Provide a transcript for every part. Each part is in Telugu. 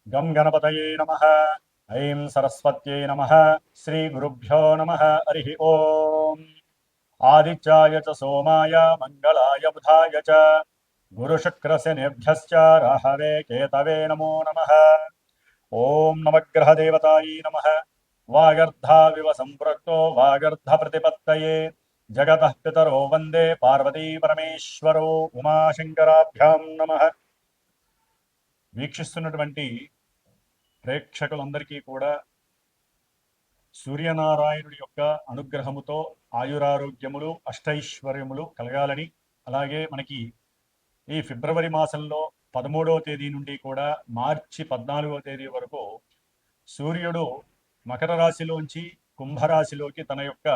గం గణపతయే నమః. ఐం సరస్వత్యై నమః. శ్రీ గురుభ్యో నమః. హరి ఓం. ఆదిత్యాయ చ సోమాయ మంగళాయ బుధాయ చ గురుశుక్రశనిభ్యశ్చ రాహవే కేతవే నమో నమః. ఓం నవగ్రహదేవతాయై నమః. వాగర్ధావివ సంపృక్తో వాగర్ధ ప్రతిపత్తయే జగతః పితరో వందే పార్వతీ పరమేశ్వరో ఉమాశంకరాభ్యాం నమః. వీక్షిస్తున్నటువంటి ప్రేక్షకులందరికీ కూడా సూర్యనారాయణుడి యొక్క అనుగ్రహముతో ఆయురారోగ్యములు అష్టైశ్వర్యములు కలగాలని, అలాగే మనకి ఈ ఫిబ్రవరి మాసంలో 13వ తేదీ నుండి కూడా మార్చి 14వ తేదీ వరకు సూర్యుడు మకర రాశిలోంచి కుంభరాశిలోకి తన యొక్క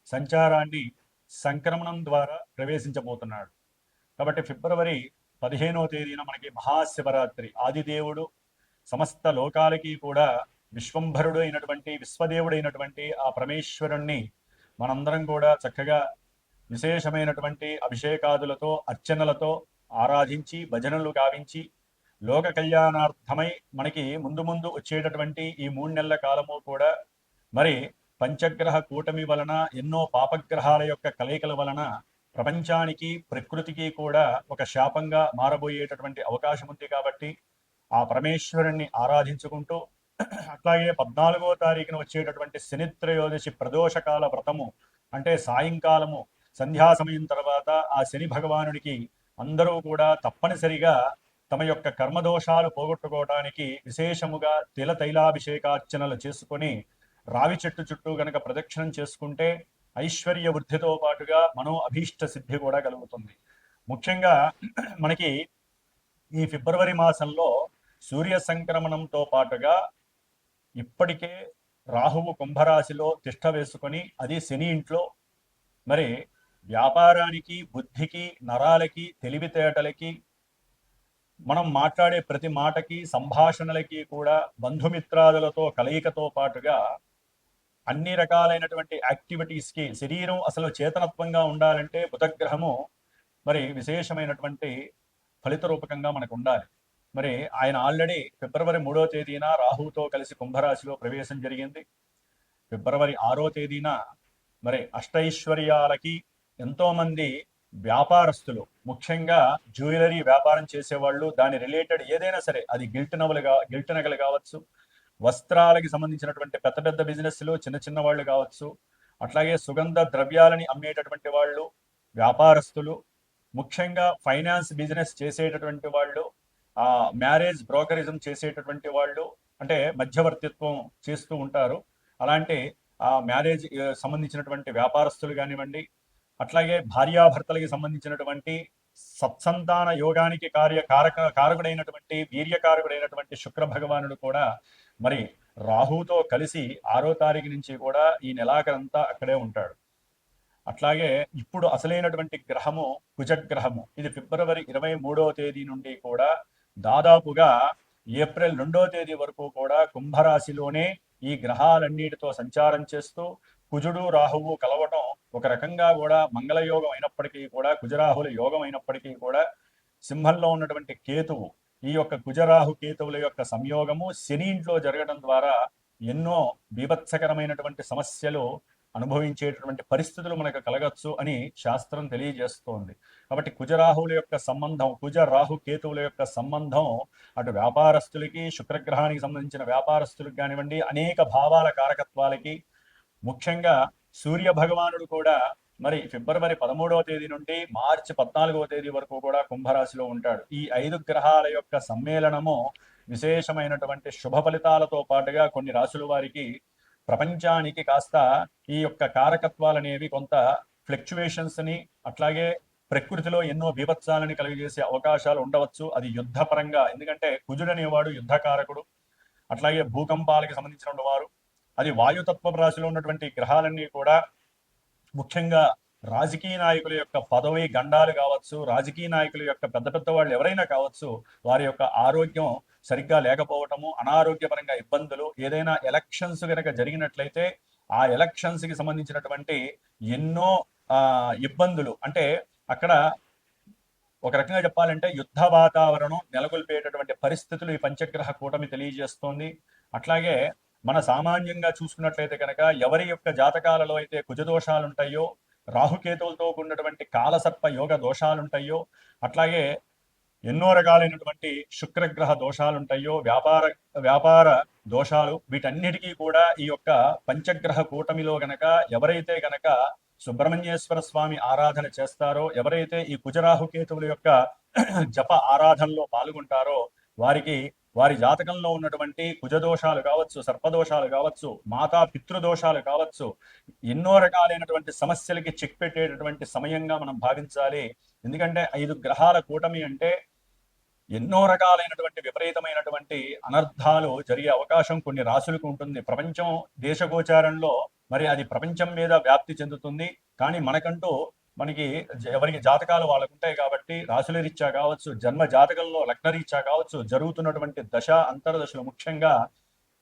సంచారాన్ని సంక్రమణం ద్వారా ప్రవేశించబోతున్నాడు. కాబట్టి ఫిబ్రవరి 15వ తేదీన మనకి మహాశివరాత్రి. ఆదిదేవుడు సమస్త లోకాలకి కూడా విశ్వంభరుడు అయినటువంటి విశ్వదేవుడైనటువంటి ఆ పరమేశ్వరుణ్ణి మనందరం కూడా చక్కగా విశేషమైనటువంటి అభిషేకాదులతో అర్చనలతో ఆరాధించి భజనలు గావించి లోక కళ్యాణార్థమై మనకి ముందు ముందు వచ్చేటటువంటి ఈ 3 నెలల కాలము కూడా మరి పంచగ్రహ కూటమి వలన ఎన్నో పాపగ్రహాల యొక్క కలయికల వలన ప్రపంచానికి ప్రకృతికి కూడా ఒక శాపంగా మారబోయేటటువంటి అవకాశం ఉంది. కాబట్టి ఆ పరమేశ్వరుణ్ణి ఆరాధించుకుంటూ అట్లాగే 14వ తారీఖున వచ్చేటటువంటి శనిత్రయోదశి ప్రదోషకాల వ్రతము అంటే సాయంకాలము సంధ్యా సమయం తర్వాత ఆ శని భగవానుడికి అందరూ కూడా తప్పనిసరిగా తమ యొక్క కర్మదోషాలు పోగొట్టుకోవడానికి విశేషముగా తైలాభిషేకార్చనలు చేసుకొని రావి చెట్టు చుట్టూ గనక ప్రదక్షిణం చేసుకుంటే ఐశ్వర్య వృద్ధితో పాటుగా మనో అభీష్ట సిద్ధి కూడా కలుగుతుంది. ముఖ్యంగా మనకి ఈ ఫిబ్రవరి మాసంలో సూర్య సంక్రమణంతో పాటుగా ఇప్పటికే రాహువు కుంభరాశిలో తిష్ట వేసుకొని అది శని ఇంట్లో మరి వ్యాపారానికి బుద్ధికి నరాలకి తెలివితేటలకి మనం మాట్లాడే ప్రతి మాటకి సంభాషణలకి కూడా బంధుమిత్రాదులతో కలయికతో పాటుగా అన్ని రకాలైనటువంటి యాక్టివిటీస్కి శరీరం అసలు చేతనత్వంగా ఉండాలంటే బుధగ్రహము మరి విశేషమైనటువంటి ఫలిత రూపకంగా మనకు ఉండాలి. మరి ఆయన ఆల్రెడీ ఫిబ్రవరి 3వ తేదీన రాహుతో కలిసి కుంభరాశిలో ప్రవేశం జరిగింది. ఫిబ్రవరి 6వ తేదీన మరి అష్టైశ్వర్యాలకి ఎంతోమంది వ్యాపారస్తులు, ముఖ్యంగా జ్యువెలరీ వ్యాపారం చేసేవాళ్ళు, దాని రిలేటెడ్ ఏదైనా సరే, అది గిల్ట్ నగలు కావచ్చు, వస్త్రాలకి సంబంధించినటువంటి పెద్ద పెద్ద బిజినెస్లు, చిన్న చిన్న వాళ్ళు కావచ్చు, అట్లాగే సుగంధ ద్రవ్యాలని అమ్మేటటువంటి వాళ్ళు, వ్యాపారస్తులు, ముఖ్యంగా ఫైనాన్స్ బిజినెస్ చేసేటటువంటి వాళ్ళు, మ్యారేజ్ బ్రోకరిజం చేసేటటువంటి వాళ్ళు, అంటే మధ్యవర్తిత్వం చేస్తూ ఉంటారు, అలాంటి మ్యారేజ్ సంబంధించినటువంటి వ్యాపారస్తులు కానివ్వండి, అట్లాగే భార్యాభర్తలకి సంబంధించినటువంటి సత్సంతాన యోగానికి కారకుడైనటువంటి వీర్యకారకుడైనటువంటి శుక్ర భగవానుడు కూడా మరి రాహుతో కలిసి 6వ తారీఖు నుంచి కూడా ఈ నెలాఖరంతా అక్కడే ఉంటాడు. అట్లాగే ఇప్పుడు అసలైనటువంటి గ్రహము కుజగ్రహము. ఇది ఫిబ్రవరి 23వ తేదీ నుండి కూడా దాదాపుగా ఏప్రిల్ 2వ తేదీ వరకు కూడా కుంభరాశిలోనే ఈ గ్రహాలన్నిటితో సంచారం చేస్తూ కుజుడు రాహువు కలవటం ఒక రకంగా కూడా మంగళయోగం అయినప్పటికీ కూడా, కుజరాహుల యోగం అయినప్పటికీ కూడా, సింహంలో ఉన్నటువంటి కేతువు, ఈ యొక్క కుజరాహు కేతువుల యొక్క సంయోగము శని ఇంట్లో జరగడం ద్వారా ఎన్నో బీభత్సకరమైనటువంటి సమస్యలు అనుభవించేటటువంటి పరిస్థితులు మనకు కలగచ్చు అని శాస్త్రం తెలియజేస్తోంది. కాబట్టి కుజరాహువుల యొక్క సంబంధం, కుజరాహు కేతువుల యొక్క సంబంధం అటు వ్యాపారస్తులకి, శుక్రగ్రహానికి సంబంధించిన వ్యాపారస్తులకు కానివ్వండి, అనేక భావాల కారకత్వాలకి, ముఖ్యంగా సూర్య భగవానుడు కూడా మరి ఫిబ్రవరి 13వ తేదీ నుండి మార్చి 14వ తేదీ వరకు కూడా కుంభరాశిలో ఉంటాడు. ఈ 5 గ్రహాల యొక్క సమ్మేళనము విశేషమైనటువంటి శుభ ఫలితాలతో పాటుగా కొన్ని రాశుల వారికి ప్రపంచానికి కాస్త ఈ యొక్క కారకత్వాలు అనేవి కొంత ఫ్లక్చువేషన్స్ ని, అట్లాగే ప్రకృతిలో ఎన్నో బీభత్సాలని కలిగజేసే అవకాశాలు ఉండవచ్చు. అది యుద్ధపరంగా, ఎందుకంటే కుజుడు అనేవాడు యుద్ధకారకుడు, అట్లాగే భూకంపాలకి సంబంధించిన వారు, అది వాయుతత్వ రాశిలో ఉన్నటువంటి గ్రహాలన్నీ కూడా ముఖ్యంగా రాజకీయ నాయకుల యొక్క పదవి గండాలు కావచ్చు, రాజకీయ నాయకుల యొక్క పెద్ద పెద్ద వాళ్ళు ఎవరైనా కావచ్చు, వారి యొక్క ఆరోగ్యం సరిగ్గా లేకపోవటము, అనారోగ్యపరంగా ఇబ్బందులు, ఏదైనా ఎలక్షన్స్ కనుక జరిగినట్లయితే ఆ ఎలక్షన్స్ కి సంబంధించినటువంటి ఎన్నో ఇబ్బందులు, అంటే అక్కడ ఒక రకంగా చెప్పాలంటే యుద్ధ వాతావరణం నెలకొల్పేటటువంటి పరిస్థితులు ఈ పంచగ్రహ కూటమి తెలియజేస్తోంది. అట్లాగే మన సామాన్యంగా చూసుకున్నట్లయితే కనుక ఎవరి యొక్క జాతకాలలో అయితే కుజదోషాలు ఉంటాయో, రాహుకేతువులతో కూడినటువంటి కాలసర్ప యోగ దోషాలు ఉంటాయో, అట్లాగే ఎన్నో రకాలైనటువంటి శుక్రగ్రహ దోషాలు ఉంటాయో, వ్యాపార దోషాలు, వీటన్నిటికీ కూడా ఈ యొక్క పంచగ్రహ కూటమిలో గనక ఎవరైతే గనక సుబ్రహ్మణ్యేశ్వర స్వామి ఆరాధన చేస్తారో, ఎవరైతే ఈ కుజరాహుకేతువుల యొక్క జప ఆరాధనలో పాల్గొంటారో, వారికి వారి జాతకంలో ఉన్నటువంటి కుజదోషాలు కావచ్చు, సర్పదోషాలు కావచ్చు, మాతా పితృదోషాలు కావచ్చు, ఎన్నో రకాలైనటువంటి సమస్యలకి చెక్ పెట్టేటటువంటి సమయంగా మనం భావించాలి. ఎందుకంటే 5 గ్రహాల కూటమి అంటే ఎన్నో రకాలైనటువంటి విపరీతమైనటువంటి అనర్థాలు జరిగే అవకాశం కొన్ని రాశులకు ఉంటుంది. ప్రపంచం దేశగోచారంలో మరి అది ప్రపంచం మీద వ్యాప్తి చెందుతుంది. కానీ మనకి ఎవరికి జాతకాలు వాళ్ళకు ఉంటాయి కాబట్టి రాశుల రీత్యా కావచ్చు, జన్మ జాతకంలో లగ్న రీత్యా కావచ్చు, జరుగుతున్నటువంటి దశ అంతర్దశలు, ముఖ్యంగా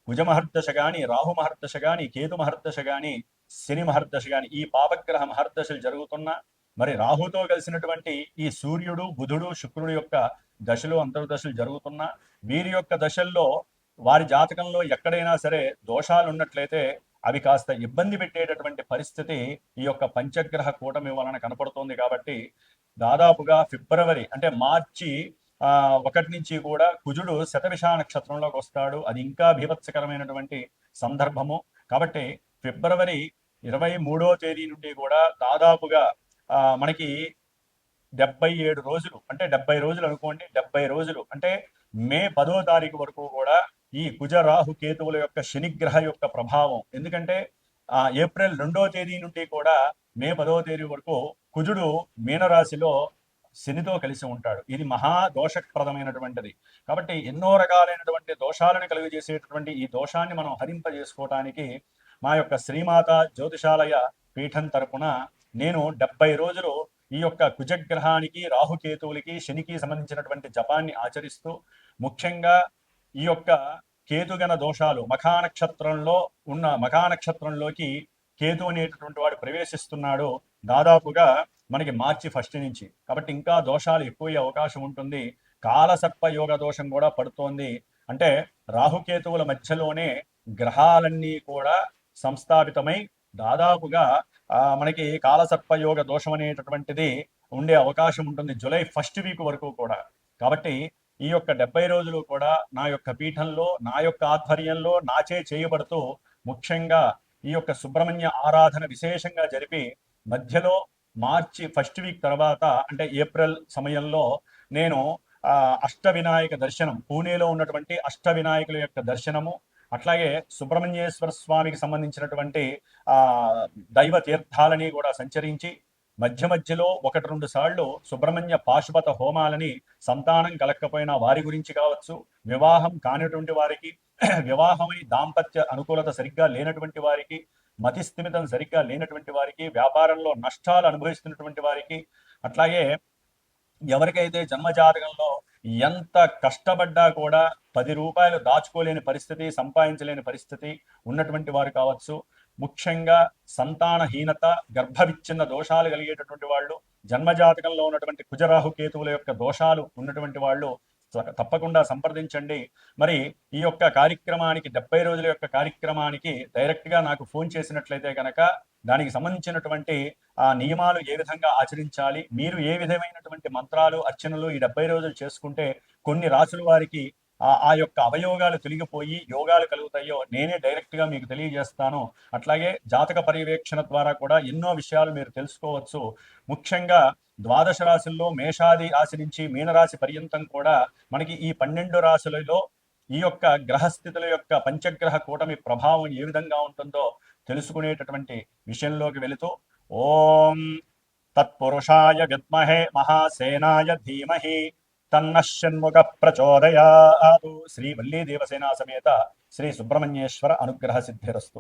కుజ మహర్దశ గాని, రాహు మహర్దశ గాని, కేతు మహర్దశ గాని, శని మహర్దశ గాని, ఈ పాపగ్రహ మహర్దశలు జరుగుతున్నా, మరి రాహుతో కలిసినటువంటి ఈ సూర్యుడు, బుధుడు, శుక్రుడు యొక్క దశలు అంతర్దశలు జరుగుతున్నా, వీరి యొక్క దశల్లో వారి జాతకంలో ఎక్కడైనా సరే దోషాలు ఉన్నట్లయితే అవి కాస్త ఇబ్బంది పెట్టేటటువంటి పరిస్థితి ఈ యొక్క పంచగ్రహ కూటమి వలన కనపడుతోంది. కాబట్టి దాదాపుగా ఫిబ్రవరి అంటే మార్చి 1 నుంచి కూడా కుజుడు శతభిష నక్షత్రంలోకి వస్తాడు. అది ఇంకా బీభత్సకరమైనటువంటి సందర్భము. కాబట్టి ఫిబ్రవరి 23వ తేదీ నుండి కూడా దాదాపుగా మనకి 77 రోజులు, అంటే 70 రోజులు అనుకోండి, 70 రోజులు అంటే మే 10వ తారీఖు వరకు కూడా ఈ కుజ రాహు కేతువుల యొక్క శనిగ్రహ యొక్క ప్రభావం. ఎందుకంటే ఏప్రిల్ 2వ తేదీ నుండి కూడా మే 10వ తేదీ వరకు కుజుడు మీనరాశిలో శనితో కలిసి ఉంటాడు. ఇది మహా దోషప్రదమైనటువంటిది. కాబట్టి ఎన్నో రకాలైనటువంటి దోషాలను కలుగజేసేటటువంటి ఈ దోషాన్ని మనం హరింపజేసుకోవటానికి మా యొక్క శ్రీమాత జ్యోతిషాలయ పీఠం తరపున నేను 70 రోజులు ఈ యొక్క కుజగ్రహానికి, రాహుకేతువులకి, శనికి సంబంధించినటువంటి జపాన్ని ఆచరిస్తూ, ముఖ్యంగా ఈ యొక్క కేతుగణ దోషాలు మఖానక్షత్రంలోకి కేతు అనేటటువంటి వాడు ప్రవేశిస్తున్నాడు దాదాపుగా మనకి మార్చి 1 నుంచి. కాబట్టి ఇంకా దోషాలు ఎక్కువ అవకాశం ఉంటుంది. కాలసర్ప యోగ దోషం కూడా పడుతోంది. అంటే రాహుకేతువుల మధ్యలోనే గ్రహాలన్నీ కూడా సంస్థాపితమై దాదాపుగా మనకి కాలసర్ప యోగ దోషం అనేటటువంటిది ఉండే అవకాశం ఉంటుంది జూలై 1 వీక్ వరకు కూడా. కాబట్టి ఈ యొక్క 70 రోజులు కూడా నా యొక్క పీఠంలో, నా యొక్క ఆధ్వర్యంలో, నాచే చేయబడుతూ, ముఖ్యంగా ఈ యొక్క సుబ్రహ్మణ్య ఆరాధన విశేషంగా జరిపి, మధ్యలో మార్చి 1 వీక్ తర్వాత అంటే ఏప్రిల్ సమయంలో నేను అష్టవినాయక దర్శనం, పూణేలో ఉన్నటువంటి అష్టవినాయకుల యొక్క దర్శనము, అట్లాగే సుబ్రహ్మణ్యేశ్వర స్వామికి సంబంధించినటువంటి దైవ తీర్థాలని కూడా సంచరించి, మధ్యలో 1-2 సార్లు సుబ్రహ్మణ్య పాశుపత హోమాలని సంతానం కలక్కపోయినా వారి గురించి కావచ్చు, వివాహం కానిటువంటి వారికి, వివాహమై దాంపత్య అనుకూలత సరిగ్గా లేనటువంటి వారికి, మతిస్థిమితం సరిగ్గా లేనటువంటి వారికి, వ్యాపారంలో నష్టాలు అనుభవిస్తున్నటువంటి వారికి, అట్లాగే ఎవరికైతే జన్మజాతకంలో ఎంత కష్టపడ్డా కూడా 10 రూపాయలు దాచుకోలేని పరిస్థితి, సంపాదించలేని పరిస్థితి ఉన్నటువంటి వారు కావచ్చు, ముఖ్యంగా సంతానహీనత, గర్భవిచ్ఛిన్న దోషాలు కలిగేటటువంటి వాళ్ళు, జన్మజాతకంలో ఉన్నటువంటి కుజరాహు కేతువుల యొక్క దోషాలు ఉన్నటువంటి వాళ్ళు తప్పకుండా సంప్రదించండి. మరి ఈ యొక్క కార్యక్రమానికి 70 రోజుల యొక్క కార్యక్రమానికి డైరెక్ట్గా నాకు ఫోన్ చేసినట్లయితే కనుక దానికి సంబంధించినటువంటి నియమాలు ఏ విధంగా ఆచరించాలి, మీరు ఏ విధమైనటువంటి మంత్రాలు, అర్చనలు ఈ 70 రోజులు చేసుకుంటే కొన్ని రాసుల వారికి ఆ యొక్క అవయోగాలు తొలగిపోయి యోగాలు కలుగుతాయో నేనే డైరెక్ట్గా మీకు తెలియజేస్తాను. అట్లాగే జాతక పర్యవేక్షణ ద్వారా కూడా ఎన్నో విషయాలు మీరు తెలుసుకోవచ్చు. ముఖ్యంగా ద్వాదశ రాశుల్లో మేషాది రాశి నుంచి మీనరాశి పర్యంతం కూడా మనకి ఈ 12 రాశులలో ఈ యొక్క గ్రహస్థితుల యొక్క పంచగ్రహ కూటమి ప్రభావం ఏ విధంగా ఉంటుందో తెలుసుకునేటటువంటి విషయంలోకి వెళుతూ, ఓం తత్పురుషాయ విద్మహే మహాసేనాయ ధీమహి తన్నషణ్ముఖ ప్రచోదయాతు. శ్రీ వల్లీ దేవసేనా సమేత శ్రీ సుబ్రహ్మణ్యేశ్వర అనుగ్రహ సిద్ధిరస్తు.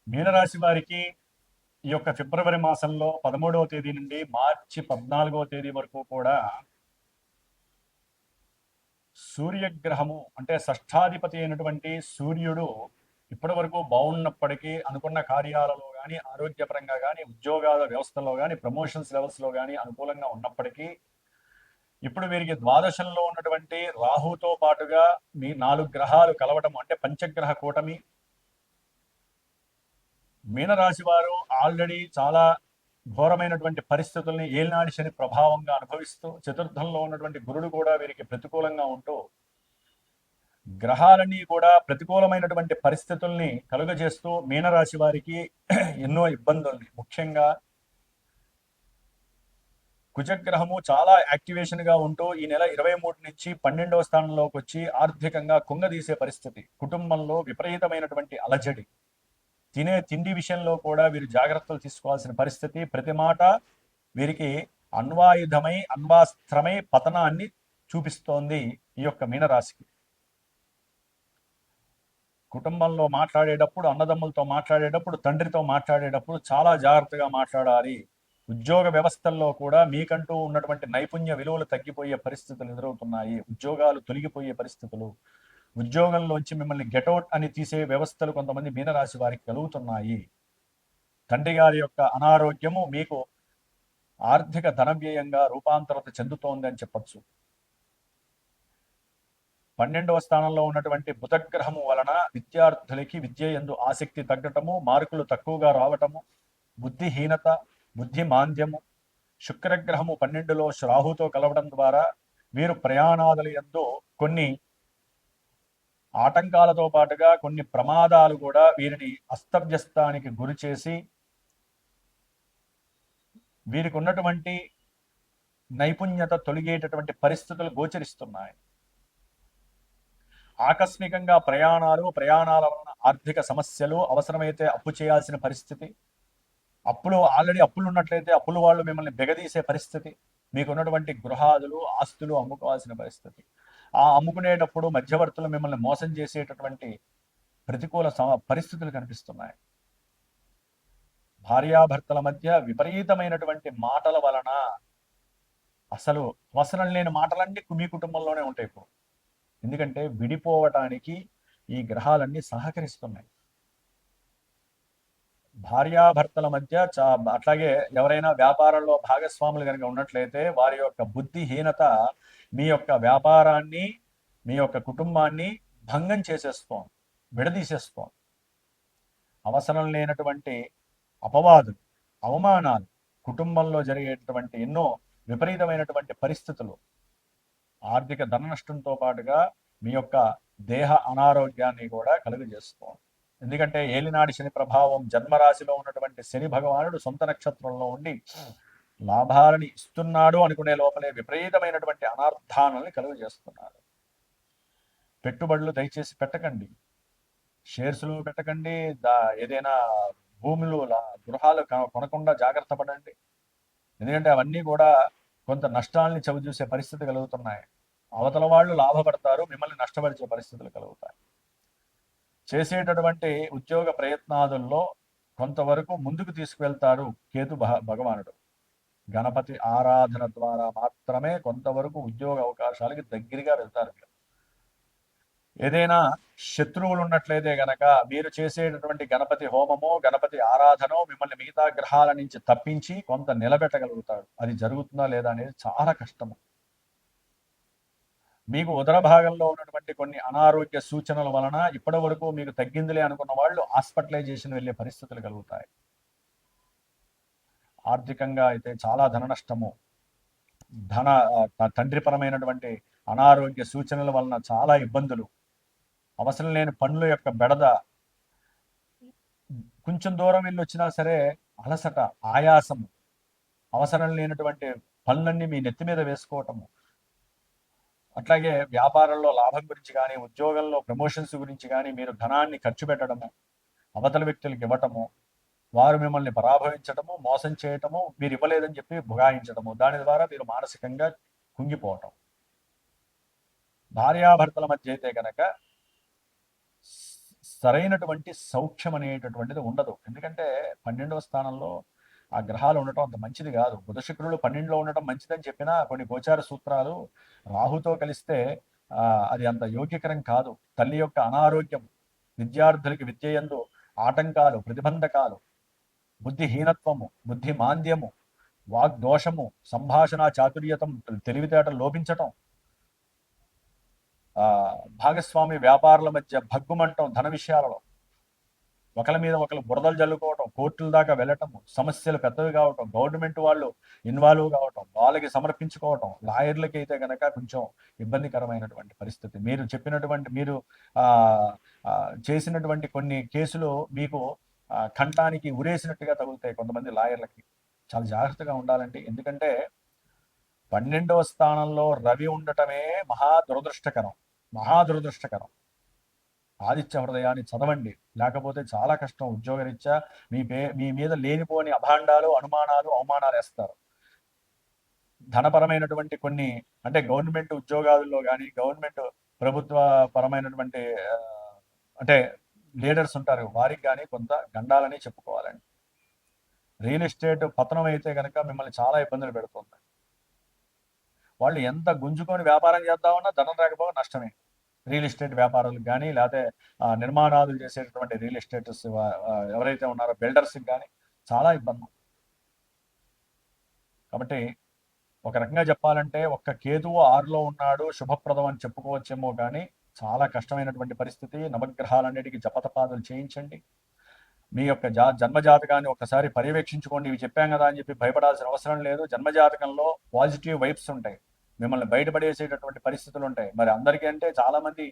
మీనరాశి వారికి ఈ యొక్క ఫిబ్రవరి మాసంలో 13వ తేదీ నుండి మార్చి 14వ తేదీ వరకు కూడా సూర్యగ్రహము అంటే షష్ఠాధిపతి అయినటువంటి సూర్యుడు ఇప్పటి వరకు బాగున్నప్పటికీ అనుకున్న కార్యాలలో కానీ ఆరోగ్యపరంగా కానీ ఉద్యోగాల వ్యవస్థలో కానీ ప్రమోషన్స్ లెవెల్స్లో కానీ అనుకూలంగా ఉన్నప్పటికీ ఇప్పుడు వీరికి ద్వాదశంలో ఉన్నటువంటి రాహుతో పాటుగా మీ 4 గ్రహాలు కలవటం అంటే పంచగ్రహ కూటమి. మీనరాశి వారు ఆల్రెడీ చాలా ఘోరమైనటువంటి పరిస్థితుల్ని ఏలినాడి శని ప్రభావంగా అనుభవిస్తూ, చతుర్థంలో ఉన్నటువంటి గురుడు కూడా వీరికి ప్రతికూలంగా ఉంటూ, గ్రహాలన్నీ కూడా ప్రతికూలమైనటువంటి పరిస్థితుల్ని కలుగజేస్తూ మీనరాశి వారికి ఎన్నో ఇబ్బందుల్ని, ముఖ్యంగా కుజగ్రహము చాలా యాక్టివేషన్ గా ఉంటూ ఈ నెల 23 నుంచి 12వ స్థానంలోకి వచ్చి ఆర్థికంగా కుంగదీసే పరిస్థితి, కుటుంబంలో విపరీతమైనటువంటి అలజడి, తినే తిండి విషయంలో కూడా వీరు జాగ్రత్తలు తీసుకోవాల్సిన పరిస్థితి. ప్రతి మాట వీరికి అణ్వాయుధమై అణ్వాస్త్రమై పతనాన్ని చూపిస్తోంది ఈ యొక్క మీనరాశికి. కుటుంబంలో మాట్లాడేటప్పుడు, అన్నదమ్ములతో మాట్లాడేటప్పుడు, తండ్రితో మాట్లాడేటప్పుడు చాలా జాగ్రత్తగా మాట్లాడాలి. ఉద్యోగ వ్యవస్థల్లో కూడా మీకంటూ ఉన్నటువంటి నైపుణ్య విలువలు తగ్గిపోయే పరిస్థితులు ఎదురవుతున్నాయి. ఉద్యోగాలు తొలగిపోయే పరిస్థితులు, ఉద్యోగంలోంచి మిమ్మల్ని గెటౌట్ అని తీసే వ్యవస్థలు కొంతమంది మీనరాశి వారికి కలుగుతున్నాయి. తండ్రి గారి యొక్క అనారోగ్యము మీకు ఆర్థిక ధనవ్యయంగా రూపాంతరత చెందుతోంది అని చెప్పచ్చు. 12వ స్థానంలో ఉన్నటువంటి బుధగ్రహము వలన విద్యార్థులకి విద్య యందు ఆసక్తి తగ్గటము, మార్కులు తక్కువగా రావటము, బుద్ధిహీనత, బుద్ధి మాంద్యము. శుక్రగ్రహము 12లో రాహుతో కలవడం ద్వారా వీరు ప్రయాణాదుల యందు కొన్ని ఆటంకాలతో పాటుగా కొన్ని ప్రమాదాలు కూడా వీరిని అస్తవ్యస్తానికి గురి చేసి వీరికి ఉన్నటువంటి నైపుణ్యత తొలగేటటువంటి పరిస్థితులు గోచరిస్తున్నాయి. ఆకస్మికంగా ప్రయాణాల వలన ఆర్థిక సమస్యలు, అవసరమైతే అప్పు చేయాల్సిన పరిస్థితి, ఆల్రెడీ అప్పులు ఉన్నట్లయితే అప్పులు వాళ్ళు మిమ్మల్ని బెగదీసే పరిస్థితి, మీకున్నటువంటి గృహాదులు ఆస్తులు అమ్ముకోవాల్సిన పరిస్థితి, ఆ అమ్ముకునేటప్పుడు మధ్యవర్తులు మిమ్మల్ని మోసం చేసేటటువంటి ప్రతికూల పరిస్థితులు కనిపిస్తున్నాయి. భార్యాభర్తల మధ్య విపరీతమైనటువంటి మాటల వలన అసలు అవసరం లేని మాటలన్నీ మీ కుటుంబంలోనే ఉంటాయి ఇప్పుడు. ఎందుకంటే విడిపోవటానికి ఈ గ్రహాలన్నీ సహకరిస్తున్నాయి. భార్యాభర్తల మధ్య అట్లాగే ఎవరైనా వ్యాపారంలో భాగస్వాములు కనుక ఉన్నట్లయితే వారి యొక్క బుద్ధిహీనత మీ యొక్క వ్యాపారాన్ని, మీ యొక్క కుటుంబాన్ని భంగం చేసేస్తోంది, విడదీసేస్తోంది. అవసరం లేనటువంటి అపవాదులు, అవమానాలు, కుటుంబంలో జరిగేటటువంటి ఎన్నో విపరీతమైనటువంటి పరిస్థితులు, ఆర్థిక ధన నష్టంతో పాటుగా మీ యొక్క దేహ అనారోగ్యాన్ని కూడా కలుగజేస్తోంది. ఎందుకంటే ఏలినాడి శని ప్రభావం, జన్మరాశిలో ఉన్నటువంటి శని భగవానుడు సొంత నక్షత్రంలో ఉండి లాభాలని ఇస్తున్నాడు అనుకునే లోపలే విపరీతమైనటువంటి అనార్థాలని కలుగజేస్తున్నాడు. పెట్టుబడులు దయచేసి పెట్టకండి, షేర్స్లు పెట్టకండి, ఏదైనా భూములు గృహాలు కొనకుండా జాగ్రత్త పడండి. ఎందుకంటే అవన్నీ కూడా కొంత నష్టాలని చవిచూసే పరిస్థితి కలుగుతున్నాయి. అవతల వాళ్ళు లాభపడతారు, మిమ్మల్ని నష్టపరిచే పరిస్థితులు కలుగుతాయి. చేసేటటువంటి ఉద్యోగ ప్రయత్నాదుల్లో కొంతవరకు ముందుకు తీసుకువెళ్తారు కేతు భగవానుడు. గణపతి ఆరాధన ద్వారా మాత్రమే కొంతవరకు ఉద్యోగ అవకాశాలకి దగ్గరగా వెళ్తారు. ఏదైనా శత్రువులు ఉన్నట్లయితే గనక మీరు చేసేటటువంటి గణపతి హోమమో, గణపతి ఆరాధనో మిమ్మల్ని మిగతా గ్రహాల నుంచి తప్పించి కొంత నిలబెట్టగలుగుతాడు. అది జరుగుతుందా లేదా అనేది చాలా కష్టము. మీకు ఉదర భాగంలో ఉన్నటువంటి కొన్ని అనారోగ్య సూచనల వలన ఇప్పటి వరకు మీకు తగ్గిందిలే అనుకున్న వాళ్ళు హాస్పిటలైజేషన్ వెళ్ళే పరిస్థితులు కలుగుతాయి. ఆర్థికంగా అయితే చాలా ధన నష్టము, తండ్రిపరమైనటువంటి అనారోగ్య సూచనల వలన చాలా ఇబ్బందులు, అవసరం లేని పనుల యొక్క బెడద, కొంచెం దూరం వెళ్ళి వచ్చినా సరే అలసట, ఆయాసము, అవసరం లేనటువంటి పనులన్నీ మీ నెత్తి మీద వేసుకోవటము, అట్లాగే వ్యాపారంలో లాభం గురించి కానీ, ఉద్యోగంలో ప్రమోషన్స్ గురించి కానీ మీరు ధనాన్ని ఖర్చు పెట్టడము, అవతల వ్యక్తులకు ఇవ్వటము, వారు మిమ్మల్ని పరాభవించటము, మోసం చేయటము, మీరు ఇవ్వలేదని చెప్పి బుగాయించటము, దాని ద్వారా మీరు మానసికంగా కుంగిపోవటం. భార్యాభర్తల మధ్య అయితే కనుక సరైనటువంటి సౌఖ్యం అనేటటువంటిది ఉండదు. ఎందుకంటే 12వ స్థానంలో ఆ గ్రహాలు ఉండటం అంత మంచిది కాదు. బుధ శుక్రులు 12లో ఉండటం మంచిదని చెప్పినా కొన్ని గోచార సూత్రాలు రాహుతో కలిస్తే అది అంత యోగ్యకరం కాదు. తల్లి యొక్క అనారోగ్యం, విద్యార్థులకి విద్య యందు ఆటంకాలు, ప్రతిబంధకాలు, బుద్ధిహీనత్వము, బుద్ధి మాంద్యము, వాగ్దోషము, సంభాషణ చాతుర్యతం, తెలివితేటలు లోపించటం, భాగస్వామి వ్యాపారుల మధ్య భగ్గుమంటం, ధన విషయాలలో ఒకరి మీద ఒకరు బురదలు జల్లుకోవటం, కోర్టుల దాకా వెళ్ళటం, సమస్యలు పెద్దవి కావటం, గవర్నమెంట్ వాళ్ళు ఇన్వాల్వ్ కావటం, వాళ్ళకి సమర్పించుకోవటం, లాయర్లకి అయితే కనుక కొంచెం ఇబ్బందికరమైనటువంటి పరిస్థితి. మీరు చెప్పినటువంటి మీరు చేసినటువంటి కొన్ని కేసులు మీకు కంఠానికి ఉరేసినట్టుగా తగులుతాయి కొంతమంది లాయర్లకి. చాలా జాగ్రత్తగా ఉండాలండి. ఎందుకంటే 12వ స్థానంలో రవి ఉండటమే మహా దురదృష్టకరం. ఆదిత్య హృదయాన్ని చదవండి, లేకపోతే చాలా కష్టం. ఉద్యోగరీత్యా మీ మీద లేనిపోని అభాండాలు, అనుమానాలు, అవమానాలు వేస్తారు. ధనపరమైనటువంటి కొన్ని అంటే గవర్నమెంట్ ఉద్యోగాల్లో కానీ, గవర్నమెంట్ ప్రభుత్వ పరమైనటువంటి అంటే లీడర్స్ ఉంటారు, వారికి కానీ కొంత గండాలని చెప్పుకోవాలండి. రియల్ ఎస్టేట్ పతనం అయితే కనుక మిమ్మల్ని చాలా ఇబ్బందులు పెడుతుంది. వాళ్ళు ఎంత గుంజుకొని వ్యాపారం చేద్దామన్నా ధనం రాకపోగా నష్టమే. రియల్ ఎస్టేట్ వ్యాపారులకు కానీ, లేకపోతే నిర్మాణాలు చేసేటటువంటి రియల్ ఎస్టేట్స్ ఎవరైతే ఉన్నారో బిల్డర్స్కి కానీ చాలా ఇబ్బంది. కాబట్టి ఒక రకంగా చెప్పాలంటే ఒక్క కేతువు 6లో ఉన్నాడు శుభప్రదం అని చెప్పుకోవచ్చేమో, కానీ చాలా కష్టమైనటువంటి పరిస్థితి. నవగ్రహాలన్నిటికీ జపతపాదులు చేయించండి. మీ యొక్క జన్మజాతకాన్ని ఒకసారి పర్యవేక్షించుకోండి. ఇవి చెప్పాం కదా అని చెప్పి భయపడాల్సిన అవసరం లేదు. జన్మజాతకంలో పాజిటివ్ వైబ్స్ ఉంటాయి, మిమ్మల్ని బయటపడేసేటటువంటి పరిస్థితులు ఉంటాయి. మరి అందరికీ అంటే చాలా మంది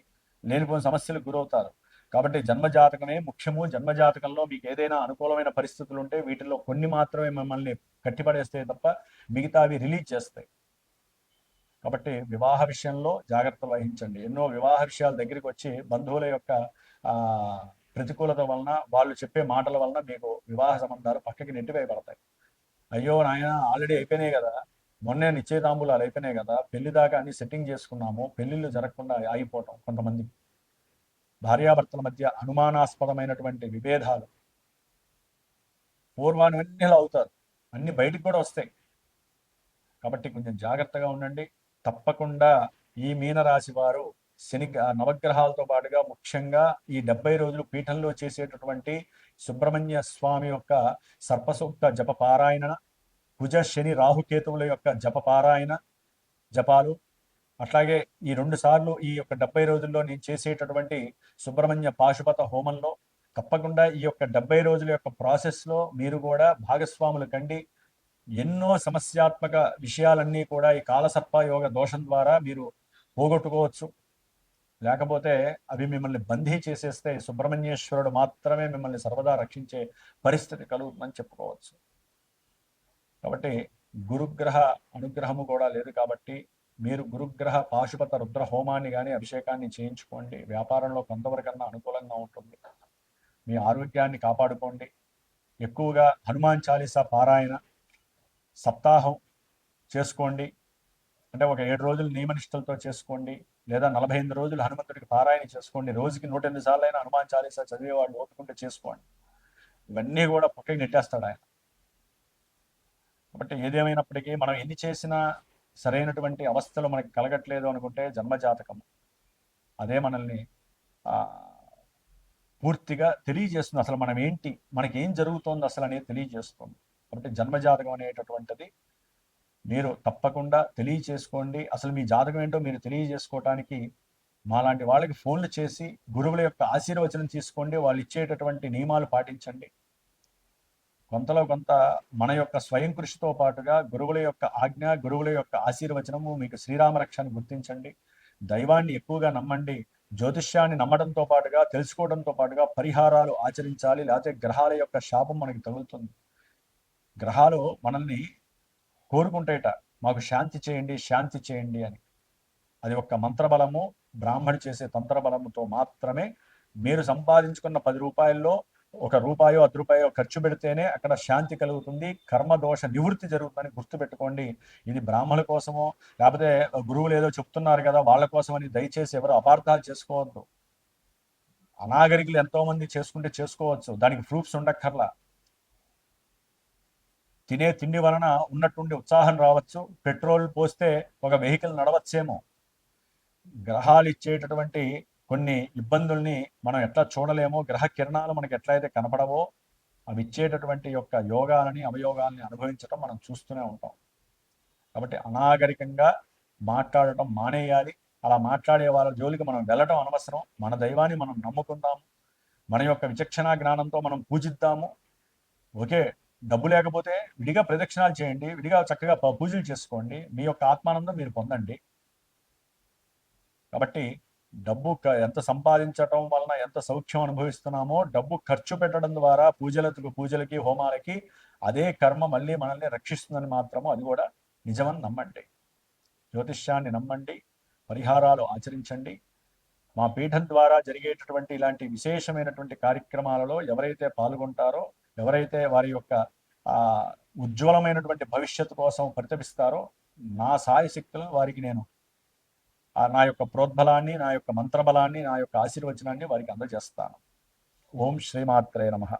లేనిపోయిన సమస్యలకు గురవుతారు. కాబట్టి జన్మజాతకమే ముఖ్యము. జన్మజాతకంలో మీకు ఏదైనా అనుకూలమైన పరిస్థితులు ఉంటే వీటిల్లో కొన్ని మాత్రమే మిమ్మల్ని కట్టిపడేస్తాయి తప్ప మిగతావి రిలీజ్ చేస్తాయి. కాబట్టి వివాహ విషయంలో జాగ్రత్తలు వహించండి. ఎన్నో వివాహ విషయాల దగ్గరికి వచ్చి బంధువుల యొక్క ప్రతికూలత వలన, వాళ్ళు చెప్పే మాటల వలన మీకు వివాహ సంబంధాలు పక్కకి నెట్టివేయబడతాయి. అయ్యో నాయన, ఆల్రెడీ అయిపోయినాయి కదా, మొన్నే నిశ్చయతాంబూలాలు అయిపోయినాయి కదా, పెళ్లి దాకా అన్ని సెట్టింగ్ చేసుకున్నాము, పెళ్లిళ్ళు జరగకుండా ఆగిపోవటం. కొంతమంది భార్యాభర్తల మధ్య అనుమానాస్పదమైనటువంటి విభేదాలు పూర్వాన్ని అవుతారు, అన్ని బయటికి కూడా వస్తాయి. కాబట్టి కొంచెం జాగ్రత్తగా ఉండండి. తప్పకుండా ఈ మీనరాశి వారు శని నవగ్రహాలతో పాటుగా ముఖ్యంగా ఈ 70 రోజులు పీఠంలో చేసేటటువంటి సుబ్రహ్మణ్య స్వామి యొక్క సర్పసూక్త జపపారాయణ, కుజ శని రాహుకేతువుల యొక్క జపపారాయణ జపాలు, అట్లాగే ఈ 2 సార్లు ఈ యొక్క 70 రోజుల్లో నేను చేసేటటువంటి సుబ్రహ్మణ్య పాశుపత హోమంలో తప్పకుండా ఈ యొక్క 70 రోజుల యొక్క ప్రాసెస్లో మీరు కూడా భాగస్వాములు కండి. ఎన్నో సమస్యాత్మక విషయాలన్నీ కూడా ఈ కాలసర్పయోగ దోషం ద్వారా మీరు పోగొట్టుకోవచ్చు. లేకపోతే అవి మిమ్మల్ని బందీ చేసేస్తే సుబ్రహ్మణ్యేశ్వరుడు మాత్రమే మిమ్మల్ని సర్వదా రక్షించే పరిస్థితి కలుగుతుందని చెప్పుకోవచ్చు. కాబట్టి గురుగ్రహ అనుగ్రహము కూడా లేదు. కాబట్టి మీరు గురుగ్రహ పాశుపత రుద్ర హోమాన్ని కానీ అభిషేకాన్ని చేయించుకోండి. వ్యాపారంలో కొంతవరకన్నా అనుకూలంగా ఉంటుంది. మీ ఆరోగ్యాన్ని కాపాడుకోండి. ఎక్కువగా హనుమాన్ చాలీసా పారాయణ సప్తాహం చేసుకోండి. అంటే ఒక 7 రోజులు నియమనిష్టలతో చేసుకోండి, లేదా 48 రోజులు హనుమంతుడికి పారాయణ చేసుకోండి. రోజుకి 108 సార్లు అయినా హనుమాన్ చాలీసా చదివేవాళ్ళు ఓపుకుంటే చేసుకోండి. ఇవన్నీ కూడా పక్కకి నెట్టేస్తాడు ఆయన. కాబట్టి ఏదేమైనప్పటికీ మనం ఎన్ని చేసినా సరైనటువంటి అవస్థలు మనకి కలగట్లేదు అనుకుంటే జన్మజాతకము అదే మనల్ని పూర్తిగా తెలియజేస్తుంది. అసలు మనం ఏంటి, మనకి ఏం జరుగుతోంది అసలు అనేది తెలియజేస్తుంది. కాబట్టి జన్మజాతకం అనేటటువంటిది మీరు తప్పకుండా తెలియచేసుకోండి. అసలు మీ జాతకం ఏంటో మీరు తెలియజేసుకోవటానికి మాలాంటి వాళ్ళకి ఫోన్లు చేసి గురువుల యొక్క ఆశీర్వచనం తీసుకోండి. వాళ్ళు ఇచ్చేటటువంటి నియమాలు పాటించండి. కొంతలో కొంత మన యొక్క స్వయం కృషితో పాటుగా గురువుల యొక్క ఆజ్ఞ, గురువుల యొక్క ఆశీర్వచనము మీకు శ్రీరామరక్షాన్ని గుర్తించండి. దైవాన్ని ఎక్కువగా నమ్మండి. జ్యోతిష్యాన్ని నమ్మడంతో పాటుగా, తెలుసుకోవడంతో పాటుగా పరిహారాలు ఆచరించాలి. లేకపోతే గ్రహాల యొక్క శాపం మనకి తగులుతుంది. గ్రహాలు మనల్ని కోరుకుంటేట మాకు శాంతి చేయండి, శాంతి చేయండి అని. అది ఒక్క మంత్రబలము, బ్రాహ్మణి చేసే తంత్రబలముతో మాత్రమే. మీరు సంపాదించుకున్న 10 రూపాయల్లో 1 రూపాయో 10 రూపాయో ఖర్చు పెడితేనే అక్కడ శాంతి కలుగుతుంది, కర్మదోష నివృత్తి జరుగుతుందని గుర్తుపెట్టుకోండి. ఇది బ్రాహ్మణుల కోసమో లేకపోతే గురువులు ఏదో చెప్తున్నారు కదా వాళ్ళ కోసమని దయచేసి ఎవరు అపార్థాలు చేసుకోవద్దు. అనాగరికులు ఎంతో మంది చేసుకుంటే చేసుకోవచ్చు, దానికి ప్రూఫ్స్ ఉండక్కర్లా. తినే తిండి వలన ఉన్నట్టుండి ఉత్సాహం రావచ్చు, పెట్రోల్ పోస్తే ఒక వెహికల్ నడవచ్చేమో. గ్రహాలు ఇచ్చేటటువంటి కొన్ని ఇబ్బందుల్ని మనం ఎట్లా చూడలేమో, గ్రహ కిరణాలు మనకి ఎట్లయితే కనపడవో అవి ఇచ్చేటటువంటి యొక్క యోగాలని అవయోగాలని అనుభవించడం మనం చూస్తూనే ఉంటాం. కాబట్టి అనాగరికంగా మాట్లాడటం మానేయాలి. అలా మాట్లాడే వాళ్ళ జోలికి మనం వెళ్ళటం అనవసరం. మన దైవాన్ని మనం నమ్ముకుందాము, మన యొక్క విచక్షణ జ్ఞానంతో మనం పూజిద్దాము. ఓకే, డబ్బు లేకపోతే విడిగా ప్రదక్షిణాలు చేయండి, విడిగా చక్కగా పూజలు చేసుకోండి, మీ యొక్క ఆత్మానందం మీరు పొందండి. కాబట్టి డబ్బు ఎంత సంపాదించటం వలన ఎంత సౌఖ్యం అనుభవిస్తున్నామో, డబ్బు ఖర్చు పెట్టడం ద్వారా పూజలకి హోమాలకి అదే కర్మ మళ్ళీ మనల్ని రక్షిస్తుందని మాత్రము అది కూడా నిజమని నమ్మండి. జ్యోతిష్యాన్ని నమ్మండి, పరిహారాలు ఆచరించండి. మా పీఠం ద్వారా జరిగేటటువంటి ఇలాంటి విశేషమైనటువంటి కార్యక్రమాలలో ఎవరైతే పాల్గొంటారో, ఎవరైతే వారి యొక్క ఉజ్వలమైనటువంటి భవిష్యత్తు కోసం పరితపిస్తారో, నా సాయశక్తులు వారికి నేను నా యొక్క ప్రోద్బలాన్ని, నా యొక్క మంత్రబలాన్ని, నా యొక్క ఆశీర్వచనాన్ని వారికి అందజేస్తాను. ఓం శ్రీమాత్రే నమః.